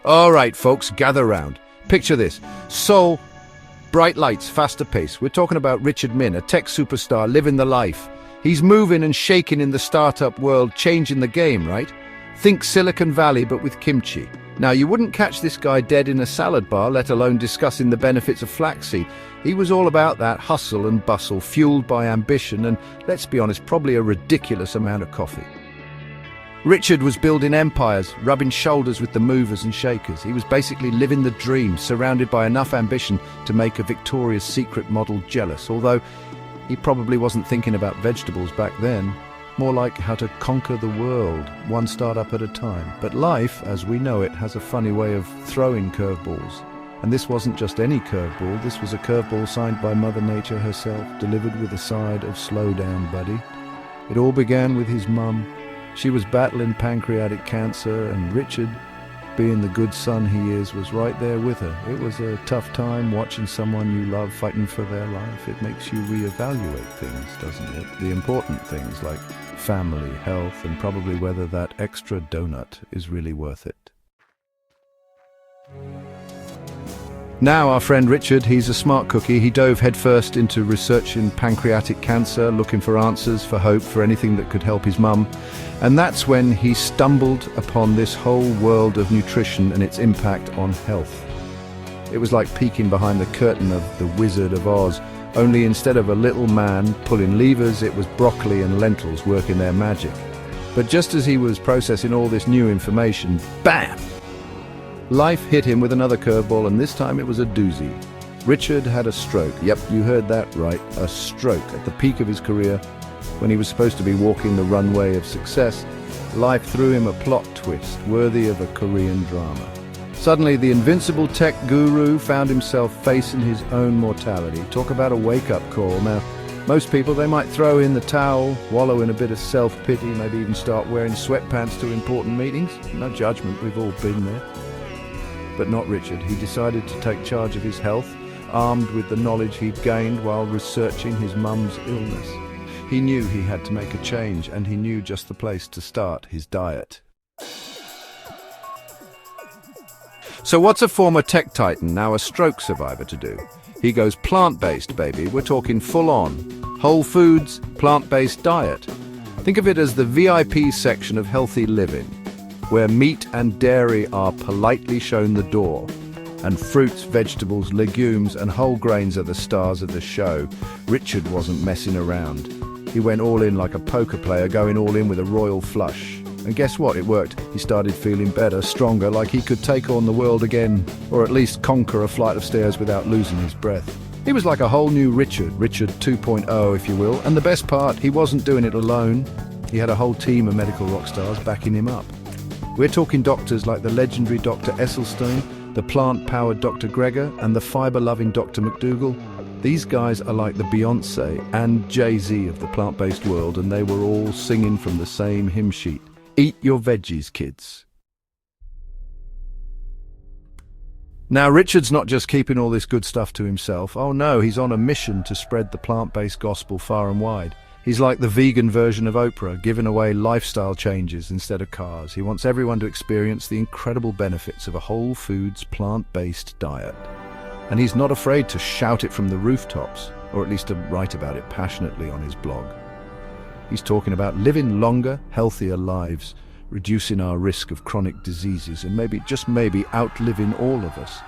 All right, folks, gather round. Picture this. Soul, bright lights, faster pace. We're talking about Richard Min, a tech superstar living the life. He's moving and shaking in the startup world, changing the game, right? Think Silicon Valley, but with kimchi. Now, you wouldn't catch this guy dead in a salad bar, let alone discussing the benefits of flaxseed. He was all about that hustle and bustle, fueled by ambition and, let's be honest, probably a ridiculous amount of coffee. Richard was building empires, rubbing shoulders with the movers and shakers. He was basically living the dream, surrounded by enough ambition to make a Victoria's Secret model jealous, although he probably wasn't thinking about vegetables back then. More like how to conquer the world, one startup at a time. But life, as we know it, has a funny way of throwing curveballs. And this wasn't just any curveball, this was a curveball signed by Mother Nature herself, delivered with a side of "slow down, buddy." It all began with his mum. She was battling pancreatic cancer, and Richard, being the good son he is, was right there with her. It was a tough time watching someone you love fighting for their life. It makes you reevaluate things, doesn't it? The important things like family, health, and probably whether that extra donut is really worth it. Now our friend Richard, he's a smart cookie. He dove headfirst into researching pancreatic cancer, looking for answers, for hope, for anything that could help his mum. And that's when he stumbled upon this whole world of nutrition and its impact on health. It was like peeking behind the curtain of The Wizard of Oz, only instead of a little man pulling levers, it was broccoli and lentils working their magic. But just as he was processing all this new information, bam! Life hit him with another curveball, and this time it was a doozy. Richard had a stroke. Yep, you heard that right, a stroke. At the peak of his career, when he was supposed to be walking the runway of success, life threw him a plot twist worthy of a Korean drama. Suddenly, the invincible tech guru found himself facing his own mortality. Talk about a wake-up call. Now, most people, they might throw in the towel, wallow in a bit of self-pity, maybe even start wearing sweatpants to important meetings. No judgment, we've all been there. But not Richard. He decided to take charge of his health, armed with the knowledge he'd gained while researching his mum's illness. He knew he had to make a change, and he knew just the place to start: his diet. So what's a former tech titan, now a stroke survivor, to do? He goes plant-based, baby. We're talking full-on. Whole foods, plant-based diet. Think of it as the VIP section of healthy living, where meat and dairy are politely shown the door, and fruits, vegetables, legumes, and whole grains are the stars of the show. Richard wasn't messing around. He went all in like a poker player, going all in with a royal flush. And guess what? It worked. He started feeling better, stronger, like he could take on the world again, or at least conquer a flight of stairs without losing his breath. He was like a whole new Richard, Richard 2.0, if you will. And the best part, he wasn't doing it alone. He had a whole team of medical rock stars backing him up. We're talking doctors like the legendary Dr. Esselstyn, the plant-powered Dr. Greger, and the fibre-loving Dr. McDougall. These guys are like the Beyoncé and Jay-Z of the plant-based world, and they were all singing from the same hymn sheet. Eat your veggies, kids. Now, Richard's not just keeping all this good stuff to himself. Oh no, he's on a mission to spread the plant-based gospel far and wide. He's like the vegan version of Oprah, giving away lifestyle changes instead of cars. He wants everyone to experience the incredible benefits of a whole foods, plant-based diet. And he's not afraid to shout it from the rooftops, or at least to write about it passionately on his blog. He's talking about living longer, healthier lives, reducing our risk of chronic diseases, and maybe, just maybe, outliving all of us.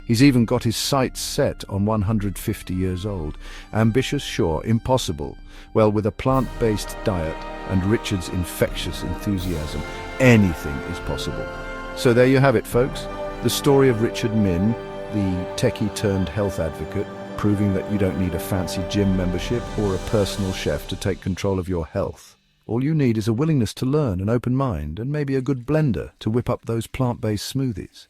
He's even got his sights set on 150 years old. Ambitious, sure. Impossible. Well, with a plant-based diet and Richard's infectious enthusiasm, anything is possible. So there you have it, folks. The story of Richard Min, the techie-turned-health advocate, proving that you don't need a fancy gym membership or a personal chef to take control of your health. All you need is a willingness to learn, an open mind, and maybe a good blender to whip up those plant-based smoothies.